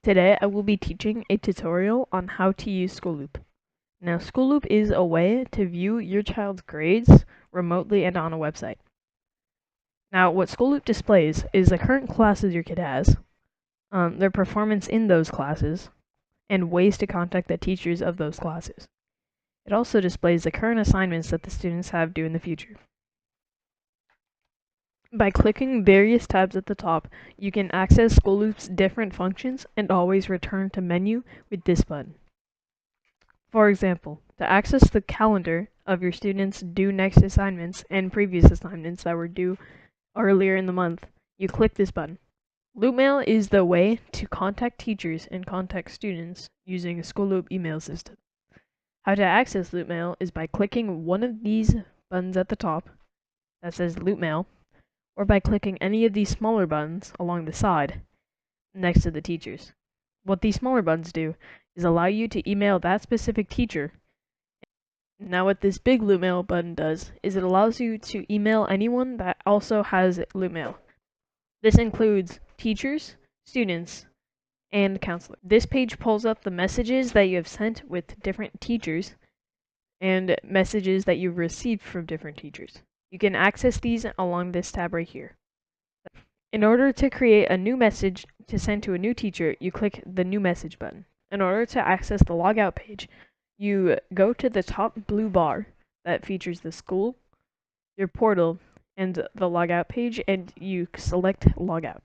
Today I will be teaching a tutorial on how to use Schooloop. Now Schooloop is a way to view your child's grades remotely and on a website. Now what Schooloop displays is the current classes your kid has, their performance in those classes, and ways to contact the teachers of those classes. It also displays the current assignments that the students have due in the future. By clicking various tabs at the top, you can access Schooloop's different functions and always return to menu with this button. For example, to access the calendar of your students' due next assignments and previous assignments that were due earlier in the month, you click this button. Loopmail is the way to contact teachers and contact students using a Schooloop email system. How to access Loopmail is by clicking one of these buttons at the top that says Loopmail, or by clicking any of these smaller buttons along the side next to the teachers. What these smaller buttons do is allow you to email that specific teacher. Now what this big Loopmail button does is it allows you to email anyone that also has Loopmail. This includes teachers, students, and counselors. This page pulls up the messages that you have sent with different teachers and messages that you've received from different teachers. You can access these along this tab right here. In order to create a new message to send to a new teacher, you click the New Message button. In order to access the logout page, you go to the top blue bar that features the school, your portal, and the logout page, and you select Logout.